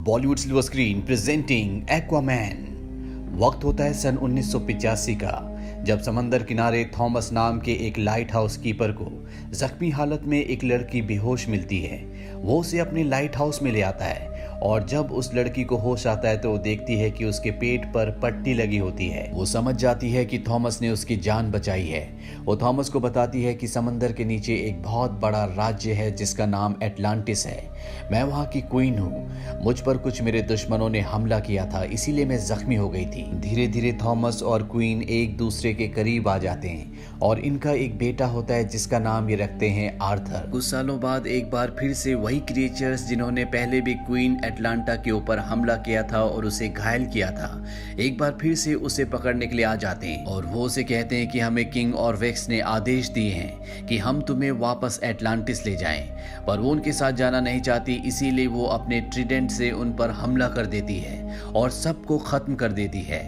Bollywood silver screen presenting Aquaman. वक्त होता है सन 1985 का, जब समंदर किनारे थॉमस नाम के एक लाइट हाउस कीपर को जख्मी हालत में एक लड़की बेहोश मिलती है। वो उसे अपने लाइट हाउस में ले आता है और जब उस लड़की को होश आता है तो वो देखती है कि उसके पेट पर पट्टी लगी होती है। वो समझ जाती है कि थॉमस ने उसकी जान बचाई है। वो थॉमस को बताती है कि समंदर के नीचे एक बहुत बड़ा राज्य है जिसका नाम एटलांटिस है। मैं वहाँ की क्वीन हूँ। मुझ पर कुछ मेरे दुश्मनों ने हमला किया था, इसीलिए मैं जख्मी हो गई थी। धीरे धीरे थॉमस और क्वीन एक दूसरे के करीब आ जाते हैं और इनका एक बेटा होता है जिसका नाम ये रखते हैं आर्थर। कुछ सालों बाद एक बार फिर से वही क्रिएचर्स जिन्होंने पहले भी क्वीन एटलांटा के ऊपर हमला किया था और उसे घायल किया था, एक बार फिर से उसे पकड़ने के लिए आ जाते हैं और वो उसे कहते हैं कि हमें किंग ऑरवेक्स ने आदेश दिए हैं कि हम तुम्हें वापस एटलांटिस ले जाएं, पर वो उनके साथ जाना नहीं चाहती। इसीलिए वो अपने ट्रिडेंट से उन पर हमला कर देती है और सबको खत्म कर देती है।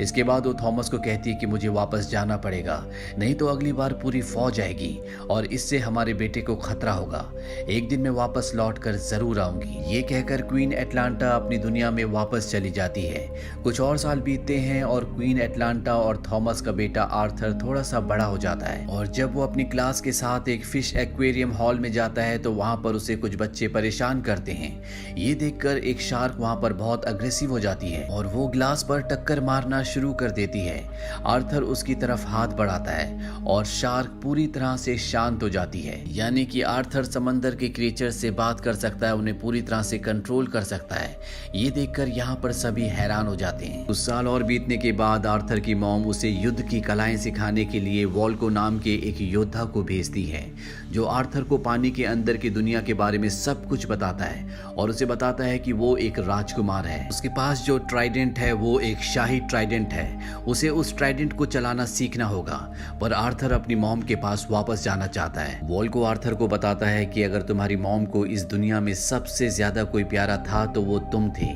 इसके बाद वो थॉमस को कहती है कि मुझे वापस जाना पड़ेगा, नहीं तो अगली बार पूरी फौज आएगी और इससे हमारे बेटे को खतरा होगा। एक दिन मैं वापस लौट कर जरूर आऊंगी। ये कहकर क्वीन एटलांटा अपनी दुनिया में वापस चली जाती है। कुछ और साल बीतते हैं और क्वीन एटलांटा और थॉमस का बेटा आर्थर थोड़ा सा बड़ा हो जाता है और जब वो अपनी क्लास के साथ एक फिश एक्वेरियम हॉल में जाता है तो वहां पर उसे कुछ बच्चे परेशान करते हैं। ये देखकर एक शार्क वहां पर बहुत अग्रेसिव हो जाती है और वो ग्लास पर टक्कर मारना शुरू कर देती है। आर्थर उसकी तरफ हाथ बढ़ाता है और शार्क पूरी तरह से शांत हो जाती है। यानी कि आर्थर समंदर के क्रिएचर से बात कर सकता है, उन्हें पूरी तरह से कंट्रोल कर सकता है। ये देखकर यहाँ पर सभी हैरान हो जाते हैं। कुछ साल और बीतने के बाद आर्थर की मॉम उसे युद्ध की कलाएं सिखाने के लिए वॉल्को नाम के एक योद्धा को भेजती है जो आर्थर को पानी के अंदर की दुनिया के बारे में सब कुछ बताता है और उसे बताता है कि वो एक राजकुमार है। उसके पास जो ट्राइडेंट है वो एक शाही ट्राइडेंट है, उसे उस ट्राइडेंट को चलाना सीखना होगा। पर आर्थर अपनी मॉम के पास वापस जाना चाहता है। वॉल्को आर्थर को बताता है कि अगर तुम्हारी मॉम को इस दुनिया में सबसे ज्यादा कोई प्यारा था तो वो तुम थे,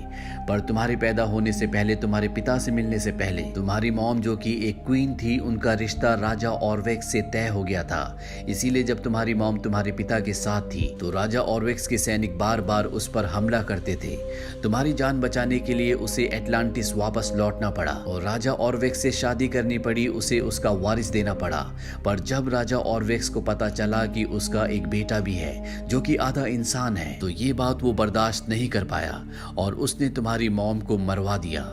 पर तुम्हारे पैदा होने से पहले, तुम्हारे पिता से मिलने से पहले, तुम्हारी मॉम जो कि एक क्वीन थी, उनका रिश्ता राजा ऑरवेक्स से तय हो गया था। इसीलिए जब तुम्हारी मॉम तुम्हारे पिता के साथ थी तो राजा ऑरवेक्स के सैनिक बार बार उस पर हमला करते थे। तुम्हारी जान बचाने के लिए उसे एटलांटिस वापस लौटना पड़ा और राजा ऑरवेक्स से शादी करनी पड़ी, उसे उसका वारिस देना पड़ा। पर जब राजा ऑरवेक्स को पता चला कि उसका एक बेटा भी है जो कि आधा इंसान है, तो ये बात वो बर्दाश्त नहीं कर पाया और उसने तुम्हारी मॉम को मरवा दिया।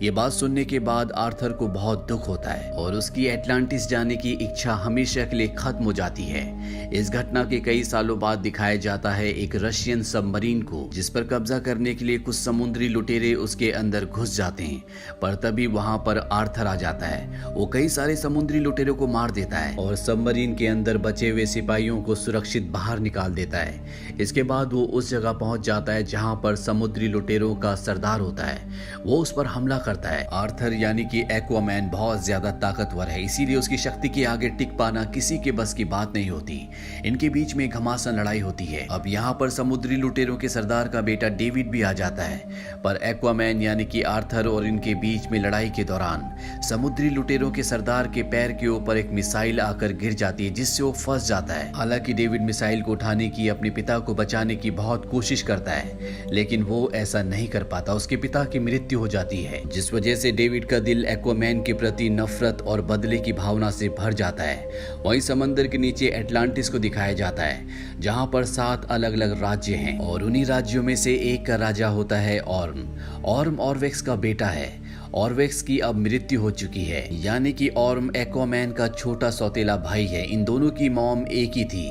ये बात सुनने के बाद आर्थर को बहुत दुख होता है और उसकी एटलांटिस जाने की इच्छा हमेशा के लिए खत्म हो जाती है। इस घटना के कई सालों बाद दिखाया जाता है एक रशियन सबमरीन को जिस पर कब्जा करने के लिए कुछ समुद्री लुटेरे उसके अंदर घुस जाते हैं, पर तभी वहां पर आर्थर आ जाता है। वो कई सारे समुद्री लुटेरों को मार देता है और सबमरीन के अंदर बचे हुए सिपाहियों को सुरक्षित बाहर निकाल देता है। इसके बाद वो उस जगह पहुंच जाता है जहां पर समुद्री लुटेरों का सरदार होता है। वो उस पर हमला करता है। आर्थर यानी कि एक्वामैन बहुत ज्यादा ताकतवर है, इसीलिए उसकी शक्ति के आगे टिक पाना किसी के बस की बात नहीं होती। इनके बीच में घमासान लड़ाई होती है। अब यहाँ पर समुद्री लुटेरों के सरदार का बेटा डेविड भी आ जाता है, पर एक्वामैन यानी कि आर्थर और इनके बीच में लड़ाई के दौरान समुद्री लुटेरों के सरदार के पैर के ऊपर एक मिसाइल आकर गिर जाती है जिससे वो फंस जाता है। हालांकि डेविड मिसाइल को उठाने की, अपने पिता को बचाने की बहुत कोशिश करता है, लेकिन वो ऐसा नहीं कर पाता। उसके पिता की मृत्यु हो जाती है, जिस वजह से डेविड का दिल एक्वामैन के प्रति नफरत और बदले की भावना से भर जाता है। वहीं समंदर के नीचे एटलांटिस को दिखाया जाता है जहां पर 7 अलग अलग राज्य हैं और उन्हीं राज्यों में से एक का राजा होता है ऑर्म। ऑर्म ऑरवेक्स का बेटा है। ऑरवेक्स की अब मृत्यु हो चुकी है, यानी कि ऑर्म एक्वामैन का छोटा सौतेला भाई है। इन दोनों की मॉम एक ही थी।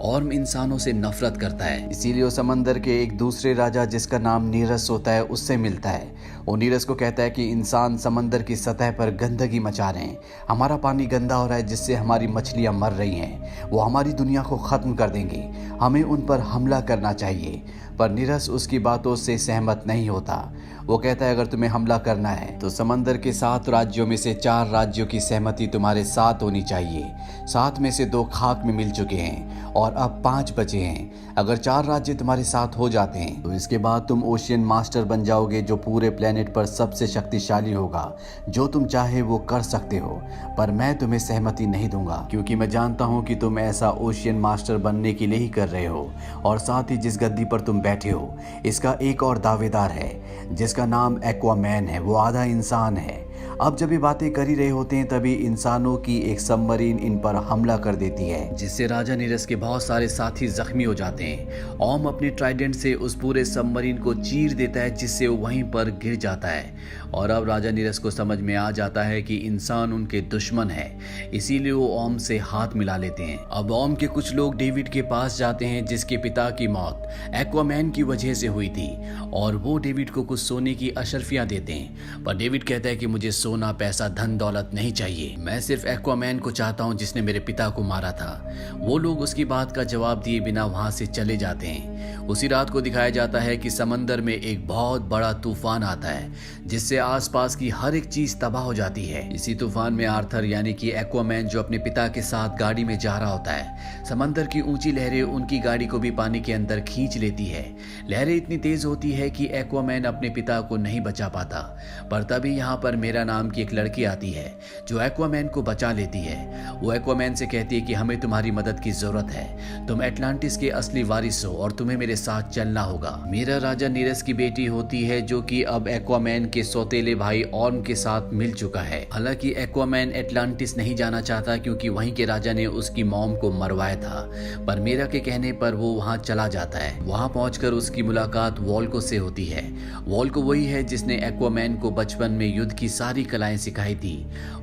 ऑर्म इंसानों से नफरत करता है, इसीलिए वो समंदर के एक दूसरे राजा जिसका नाम नीरस होता है उससे मिलता है। वो नीरस को कहता है कि इंसान समंदर की सतह पर गंदगी मचा रहे हैं, हमारा पानी गंदा हो रहा है जिससे हमारी मछलियां मर रही हैं, वो हमारी दुनिया को खत्म कर देंगे, हमें उन पर हमला करना चाहिए। पर नीरस उसकी बातों से सहमत नहीं होता। वो कहता है अगर तुम्हें हमला करना है तो समंदर के 7 राज्यों में से 4 राज्यों की सहमति तुम्हारे साथ होनी चाहिए। 7 में से 2 खाक में मिल चुके हैं और अब 5 बचे हैं। अगर 4 राज्य तुम्हारे साथ हो जाते हैं तो इसके बाद तुम ओशियन मास्टर बन जाओगे, जो पूरे प्लेनेट पर सबसे शक्तिशाली होगा। जो तुम चाहे वो कर सकते हो, पर मैं तुम्हें सहमति नहीं दूंगा, क्योंकि मैं जानता हूं कि तुम ऐसा ओशियन मास्टर बनने के लिए ही कर रहे हो। और साथ ही जिस गद्दी पर तुम बैठे हो इसका एक और दावेदार है जिसका नाम एक्वामैन है। वो आधा इंसान है। अब जब ये बातें कर ही रहे होते हैं तभी इंसानों की एक सबमरीन इन पर हमला कर देती है, जिससे राजा नीरस के बहुत सारे साथी जख्मी हो जाते हैं। ओम अपने ट्राइडेंट से उस पूरे सबमरीन को चीर देता है, जिससे वो वहीं पर गिर जाता है। और अब राजा नीरस को समझ में आ जाता है कि इंसान उनके दुश्मन है, इसीलिए वो ओम से हाथ मिला लेते हैं। अब ओम के कुछ लोग डेविड के पास जाते हैं, जिसके पिता की मौत एक्वामैन की वजह से हुई थी, और वो डेविड को कुछ सोने की अशर्फियां देते हैं। पर डेविड कहता है कि मुझे सोना, पैसा, धन दौलत नहीं चाहिए, मैं सिर्फ एक्वामैन को चाहता हूं जिसने मेरे पिता को मारा था। वो लोग उसकी बात का जवाब दिए बिना वहां से चले जाते हैं। उसी रात को दिखाया जाता है कि समंदर में एक बहुत बड़ा तूफान आता है, जिससे आसपास की हर एक चीज तबाह हो जाती है। इसी तूफान में आर्थर यानी कि एक्वामैन, जो अपने पिता के साथ गाड़ी में जा रहा होता है, समंदर की ऊंची लहरें उनकी गाड़ी को भी पानी के अंदर खींच लेती है। लहरें इतनी तेज होती है कि एक्वामैन अपने पिता को नहीं बचा पाता। पर तभी यहाँ पर मेरा नाम की एक लड़की आती है जो एक्वामैन को बचा लेती है। वो एक्वामैन से कहती है कि हमें तुम्हारी मदद की जरूरत है, तुम एटलांटिस के असली वारिस हो और तुम्हें मेरे साथ चलना होगा। मीरा राजा नीरस की बेटी होती है, जो कि अब एक्वामैन के सौतेले भाई ऑर्म के साथ मिल चुका है। हालांकि एक्वामैन एटलांटिस नहीं जाना चाहता, क्योंकि वहीं के राजा ने उसकी मॉम को मरवाया था। पर मीरा के कहने पर वो वहां चला जाता है। वहां पहुंचकर उसकी मुलाकात वॉल्को से होती है। वॉल्को वही है जिसने एक्वामैन को बचपन में युद्ध की सारी कलाएं सिखाई थी।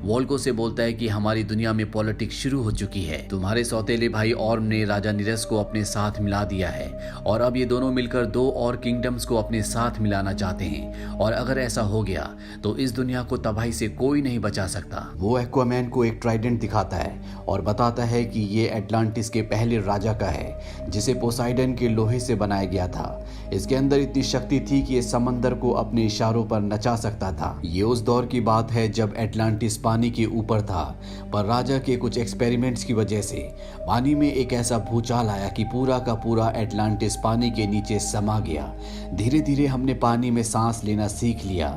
वॉल्को से बोलता है कि हमारी दुनिया में पॉलिटिक्स शुरू हो चुकी है, तुम्हारे सौतेले भाई ऑर्म ने राजा नीरस को अपने साथ मिला दिया है, और अब ये दोनों मिलकर 2 और किंगडम्स को अपने साथ मिलाना चाहते हैं। और अगर ऐसा हो गया तो इस दुनिया को तबाही से कोई नहीं बचा सकता। वो एक्वामैन को एक ट्राइडेंट दिखाता है और बताता है कि ये एटलांटिस के पहले राजा का है, जिसे पोसाइडन के लोहे से बनाया गया था। इसके अंदर इतनी शक्ति थी कि ये समंदर को अपने इशारों पर नचा सकता था। ये उस दौर की बात है जब एटलांटिस पानी के ऊपर था, पर राजा के कुछ एक्सपेरिमेंट्स की वजह से पानी में एक ऐसा भूचाल आया कि पूरा का पूरा एटलांटिस पानी के नीचे समा गया। धीरे धीरे हमने पानी में सांस लेना सीख लिया।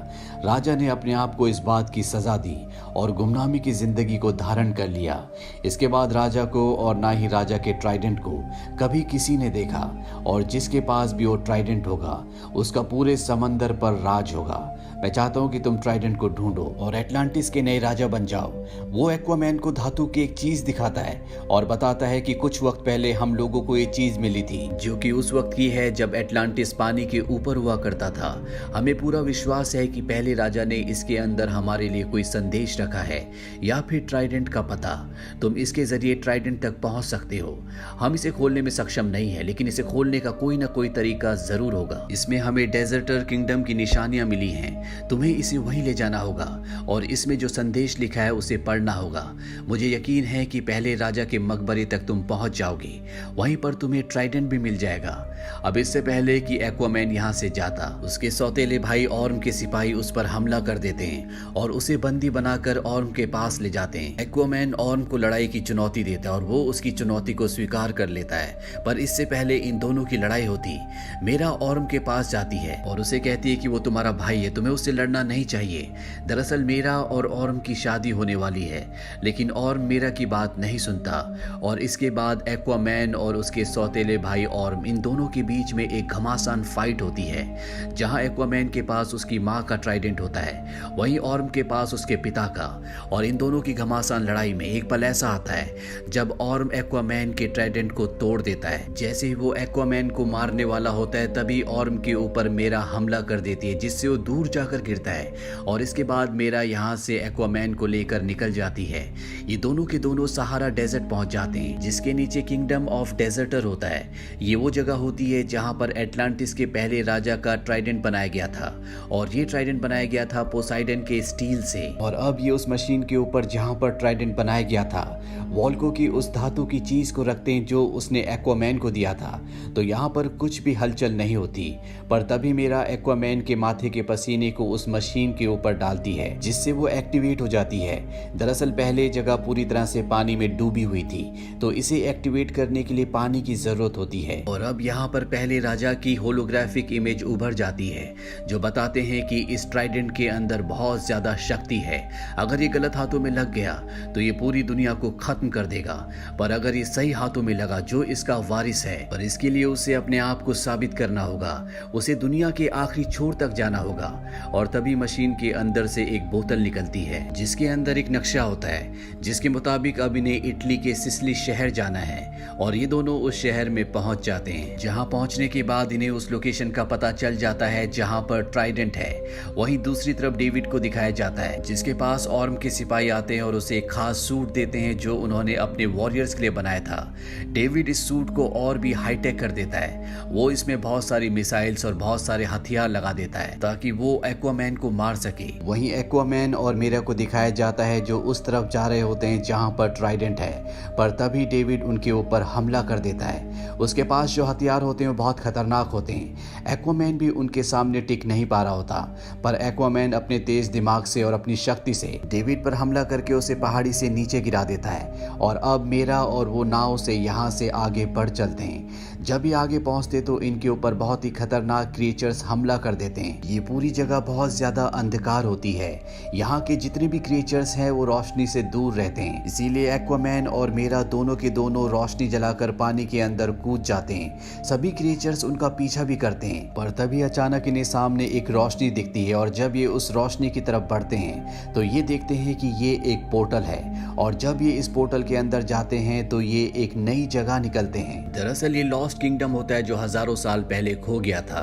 राजा ने अपने आप को इस बात की सजा दी और गुमनामी की जिंदगी को धारण कर लिया। इसके बाद राजा को और ना ही राजा के ट्राइडेंट को कभी किसी ने देखा, और जिसके पास भी वो ट्राइडेंट होगा उसका पूरे समंदर पर राज होगा। मैं चाहता हूँ कि तुम ट्राइडेंट को ढूंढो और एटलांटिस के नए राजा बन जाओ। वो एक्वामैन को धातु की एक चीज दिखाता है और बताता है कि कुछ वक्त पहले हम लोगों को ये चीज मिली थी, जो कि उस वक्त की है जब एटलांटिस पानी के ऊपर हुआ करता था। हमें पूरा विश्वास है कि पहले राजा ने इसके अंदर हमारे लिए कोई संदेश रखा है, या फिर ट्राइडेंट का पता। तुम इसके जरिए ट्राइडेंट तक पहुंच सकते हो। हम इसे खोलने में सक्षम नहीं है, लेकिन इसे खोलने का कोई ना कोई तरीका जरूर होगा। इसमें हमें डेजर्टर किंगडम की निशानियां मिली हैं, तुम्हें इसे वहीं ले जाना होगा और इसमें जो संदेश लिखा है उसे पढ़ना होगा। मुझे यकीन है कि पहले राजा के मकबरे तक तुम पहुंच जाओगे, वहीं पर तुम्हें ट्राइडेंट भी मिल जाएगा। अब इससे पहले कि एक्वामैन यहाँ से जाता, उसके सौतेले भाई ऑर्म के सिपाही उस पर हमला कर देते हैं और उसे बंदी बनाकर ऑर्म के पास ले जाते हैं। एक्वामैन ऑर्म को लड़ाई की चुनौती देता है और वो उसकी चुनौती को स्वीकार कर लेता है। पर इससे पहले इन दोनों की लड़ाई होती, मेरा ऑर्म के पास जाती है और उसे कहती है कि वो तुम्हारा भाई है, तुम्हें उससे लड़ना नहीं चाहिए। दरअसल मेरा और ऑर्म की शादी होने वाली है, लेकिन ऑर्म मेरा की बात नहीं सुनता। और इसके बाद एक्वामैन और उसके सौतेले भाई ऑर्म, इन दोनों के बीच में एक घमासान फाइट होती है, जहां एक्वामैन के पास उसकी मां का ट्राइडेंट होता है, वहीं ऑर्म के पास उसके पिता का। और इन दोनों की घमासान लड़ाई में एक पल ऐसा आता है जब ऑर्म एक्वामैन के ट्राइडेंट को तोड़ देता है। जैसे ही वो एक्वामैन को मारने वाला होता है, तभी ऑर्म के ऊपर मेरा हमला कर देती है, जिससे वो दूर जाकर गिरता है। और इसके बाद मेरा यहाँ से एक्वामैन को लेकर निकल जाती है। ये दोनों के दोनों सहारा डेजर्ट पहुंच जाते हैं, जिसके नीचे किंगडम ऑफ डेजर्टर होता है। ये वो जगह होती होती है जहां पर एटलांटिस के पहले राजा का ट्राइडेंट बनाया गया था, और ये ट्राइडेंट बनाया गया था पोसाइडन के स्टील से। और अब ये उस मशीन के ऊपर जहां पर ट्राइडेंट बनाया गया था, वॉल्को की उस धातु की चीज को रखते हैं जो उसने एक्वामैन को दिया था, तो यहाँ पर कुछ भी हलचल नहीं होती। पर तभी मेरा एक्वामैन के माथे के पसीने को उस मशीन के ऊपर डालती है, जिससे वो एक्टिवेट हो जाती है। दरअसल पहले जगह पूरी तरह से पानी में डूबी हुई थी, तो इसे एक्टिवेट करने के लिए पानी की जरूरत होती है। और अब यहाँ पर पहले राजा की होलोग्राफिक इमेज उभर जाती है, जो बताते हैं कि इस ट्राइडेंट के अंदर बहुत ज्यादा शक्ति है। अगर ये गलत हाथों में लग गया तो ये पूरी दुनिया को खत्म कर देगा, पर अगर ये सही हाथों में लगा जो इसका वारिस है, पर इसके लिए उसे अपने आप को साबित करना होगा, उसे दुनिया के आखिरी छोर तक जाना होगा। और तभी मशीन के अंदर से एक बोतल निकलती है, जिसके अंदर एक नक्शा होता है, जिसके मुताबिक अब इन्हें इटली के सिसिली शहर जाना है। और ये दोनों उस शहर में पहुंच जाते हैं, जहां पहुंचने के बाद इन्हें उस लोकेशन का पता चल जाता है जहां पर ट्राइडेंट है। वहीं दूसरी तरफ डेविड को दिखाया जाता है, जिसके पास ऑर्म के सिपाही आते हैं और उसे एक खास सूट देते हैं जो उन्होंने अपने वॉरियर्स के लिए बनाया था। डेविड इस सूट को और भी हाईटेक कर देता है, वो इसमें बहुत सारी मिसाइल्स और बहुत सारे हथियार लगा देता है ताकि वो एक्वामैन को मार सके। वहीं एक्वामैन और मीरा को दिखाया जाता है जो उस तरफ जा रहे होते हैं जहां पर ट्राइडेंट है, पर तभी डेविड उनके ऊपर हमला कर देता है। उसके पास जो हथियार होते हैं वो बहुत खतरनाक होते हैं। एक्वामैन भी उनके सामने टिक नहीं पा रहा होता, पर एक्वामैन अपने तेज दिमाग से और अपनी शक्ति से डेविड पर हमला करके उसे पहाड़ी से नीचे गिरा देता है। और अब मेरा और वो नाव से यहाँ से आगे बढ़ चलते हैं। जब ये आगे पहुंचते तो इनके ऊपर बहुत ही खतरनाक क्रिएचर्स हमला कर देते हैं। ये पूरी जगह बहुत ज्यादा अंधकार होती है, यहाँ के जितने भी क्रिएचर्स हैं वो रोशनी से दूर रहते हैं, इसीलिए एक्वामैन और मेरा दोनों के दोनों रोशनी जलाकर पानी के अंदर कूद जाते हैं। सभी क्रिएचर्स उनका पीछा भी करते हैं, पर तभी अचानक इन्हें सामने एक रोशनी दिखती है, और जब ये उस रोशनी की तरफ बढ़ते हैं तो ये देखते हैं कि ये एक पोर्टल है। और जब ये इस पोर्टल के अंदर जाते हैं तो ये एक नई जगह निकलते हैं। दरअसल ये लॉस्ट किंगडम होता है जो हजारों साल पहले खो गया था।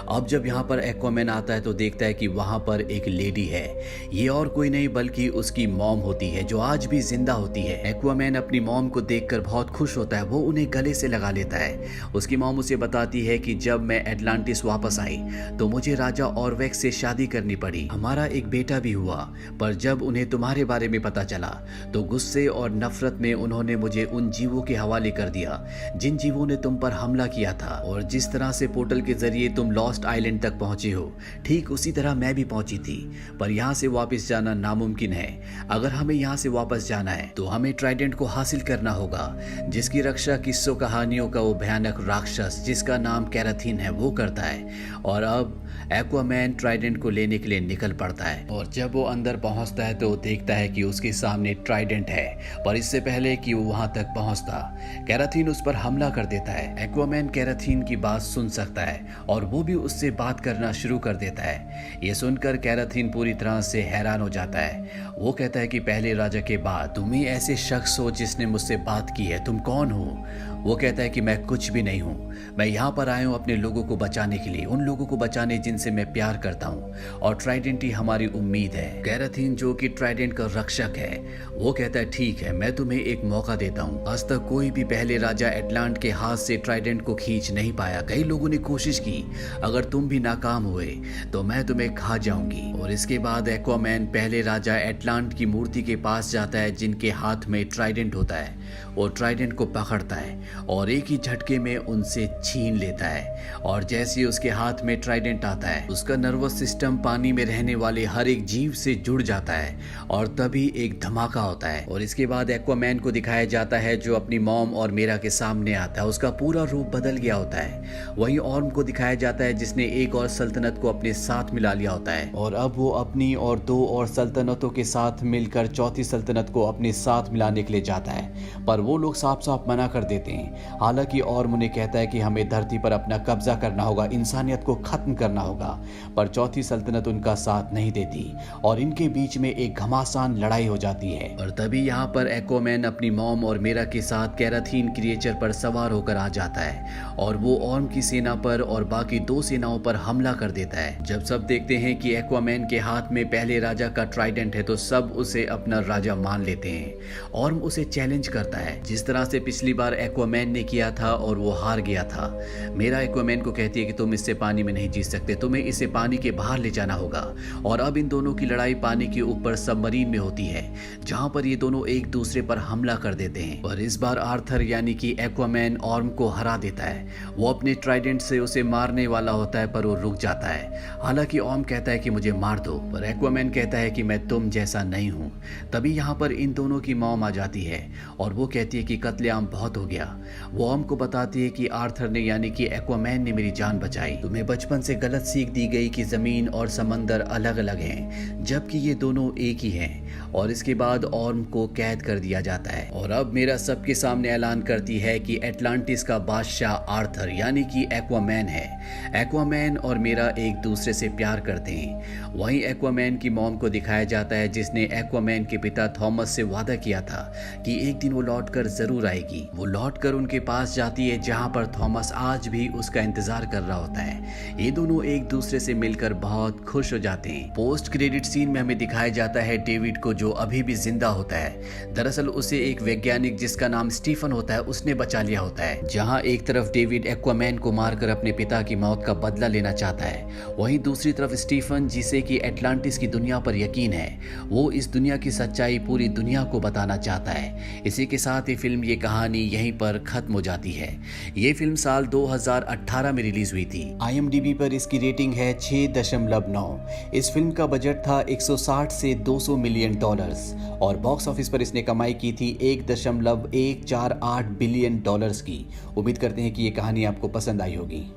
अब जब यहाँ पर एक्वामैन आता है तो देखता है कि वहाँ पर एक लेडी है। ये और कोई नहीं बल्कि उसकी मॉम होती है, जो आज भी जिंदा होती है। एक्वामैन अपनी मॉम को देखकर बहुत खुश होता है, वो उन्हें गले से लगा लेता है। उसकी मॉम उसे बताती है कि जब मैं एटलांटिस वापस आई तो मुझे राजा ऑरवेक्स से शादी करनी पड़ी। हमारा एक बेटा भी हुआ, पर जब उन्हें तुम्हारे बारे में पता चला तो गुस्से और नफरत में उन्होंने मुझे उन जीवों के हवाले कर दिया जिन जीवों ने तुम पर हमला किया था। और जिस तरह से पोर्टल के जरिए तुम लॉस्ट आइलैंड तक पहुंचे हो, ठीक उसी तरह मैं भी पहुंची थी, पर यहाँ से वापस जाना नामुमकिन है। अगर हमें यहाँ से वापस जाना है तो हमें ट्राइडेंट को हासिल करना होगा, जिसकी रक्षा किस्सों कहानियों का वो भयानक राक्षस जिसका नाम कैराथीन है वो करता है। और अब एक्वामैन ट्राइडेंट को लेने के लिए निकल पड़ता है, और जब वो अंदर पहुंचता है तो देखता है कि उसके सामने ट्राइडेंट है। पर इससे पहले कि वो वहां तक पहुंचता, कैराथीन उस पर हमला कर देता है। एक्वामैन कैराथीन की बात सुन सकता है और वो भी उससे बात करना शुरू कर देता है। ये सुनकर कैराथीन पूरी तरह से हैरान हो जाता है। वो कहता है कि पहले राजा के बाद तुम ही ऐसे शख्स हो जिसने मुझसे बात की है, तुम कौन हो? वो कहता है कि मैं कुछ भी नहीं हूँ, मैं यहाँ पर आया हूँ अपने लोगों को बचाने के लिए, उन लोगों को बचाने जिनसे मैं प्यार करता हूँ, और ट्राइडेंट ही हमारी उम्मीद है। कैराथीन जो कि ट्राइडेंट का रक्षक है, वो कहता है ठीक है, मैं तुम्हें एक मौका देता हूँ। आज तक कोई भी पहले राजा एटलांट के हाथ से ट्राइडेंट को खींच नहीं पाया। कई लोगों ने कोशिश की, अगर तुम भी नाकाम हुए तो मैं तुम्हें खा जाऊंगी। और इसके बाद एक्वामैन पहले राजा एटलांट की मूर्ति के पास जाता है जिनके हाथ में ट्राइडेंट होता है, और ट्राइडेंट को पकड़ता है और एक ही झटके में उनसे छीन लेता है। और जैसे ही उसके हाथ में ट्राइडेंट आता है, उसका नर्वस सिस्टम पानी में रहने वाले हर एक जीव से जुड़ जाता है, और तभी एक धमाका होता है। और इसके बाद एक्वामैन को दिखाया जाता है जो अपनी मॉम और मेरा के सामने आता है। उसका पूरा रूप बदल गया होता है। वहीं ऑर्म को दिखाया जाता है जिसने एक और सल्तनत को अपने साथ मिला लिया होता है, और अब वो अपनी और दो और सल्तनतों के साथ मिलकर चौथी सल्तनत को अपने साथ मिलाने के लिए जाता है। पर वो लोग साफ साफ मना कर देते हैं। हालांकि ऑर्म उन्हें कहता है कि हमें धरती पर अपना कब्जा करना होगा, इंसानियत को खत्म करना होगा, पर चौथी सल्तनत उनका साथ नहीं देती और इनके बीच में एक घमासान लड़ाई हो जाती है। और तभी यहाँ पर एक्वामैन अपनी मॉम और मेरा के साथ कैराथीन क्रिएचर पर सवार होकर आ जाता है, और वो ऑर्म की सेना पर और बाकी दो सेनाओं पर हमला कर देता है। जब सब देखते हैं कि एक्वामैन के हाथ में पहले राजा का ट्राइडेंट है तो सब उसे अपना राजा मान लेते हैं। ऑर्म उसे चैलेंज करता होता है, जिस तरह से पिछली बार एक्वामैन ने किया था और वो हार गया था। मेरा एक्वामैन को कहती है कि तुम इससे पानी में नहीं जीत सकते, तुम्हें इसे पानी के बाहर ले जाना होगा। और अब इन दोनों की लड़ाई पानी के ऊपर सबमरीन में होती है, जहां पर ये दोनों एक दूसरे पर हमला कर देते हैं। और इस बार आर्थर यानी कि एक्वामैन ऑर्म को हरा देता है। वो अपने ट्राइडेंट से उसे मारने वाला होता है, पर वो रुक जाता है। हालांकि ऑर्म कहता है कि मुझे मार दो, पर एक्वामैन कहता है कि मैं तुम जैसा नहीं हूँ। तभी यहाँ पर इन दोनों की मॉम आ जाती है और वो कहती है कि कत्लेआम बहुत हो गया। वो ऑर्म को बताती है कि आर्थर ने यानी कि एक्वामैन ने मेरी जान बचाई। तुम्हें बचपन से गलत सीख दी गई कि जमीन और समंदर अलग अलग हैं, जबकि ये दोनों एक ही हैं। और इसके बाद ऑर्म को कैद कर दिया जाता है। और अब मेरा सबके सामने ऐलान करती है कि एटलांटिस का बादशाह आर्थर यानी कि एक्वामैन है। एक्वामैन और मेरा एक दूसरे से प्यार करते हैं। वहीं एक्वामैन की मॉम को दिखाया जाता है, जिसने एक्वामैन के पिता थॉमस से वादा किया था कि एक दिन वो लौटकर जरूर आएगी। वो लौटकर उनके पास जाती है, जहां पर थॉमस आज भी उसका इंतजार कर रहा होता है। ये दोनों एक दूसरे से मिलकर बहुत खुश हो जाते हैं। पोस्ट क्रेडिट सीन में हमें दिखाया जाता है डेविड को, जो अभी भी जिंदा होता है। दरअसल उसे एक वैज्ञानिक जिसका नाम स्टीफन होता है उसने बचा लिया होता है। जहां एक तरफ डेविड एक्वामैन को मारकर अपने पिता की मौत का बदला लेना चाहता है, वहीं दूसरी तरफ स्टीफन, जिसे कि एटलांटिस की दुनिया पर यकीन है, वो इस दुनिया की सच्चाई पूरी दुनिया को बताना चाहता है। इसी के साथ ये फिल्म, ये कहानी यहीं पर खत्म हो जाती है। ये फिल्म साल 2018 में रिलीज हुई थी। IMDb पर इसकी रेटिंग है 6.9। इस फिल्म का बजट था 160 से 200 मिलियन डॉलर्स और बॉक्स ऑफिस पर इसने कमाई की थी 1.148 बिलियन डॉलर्स की। उम्मीद करते हैं कि ये कहानी आपको पसंद आई होगी।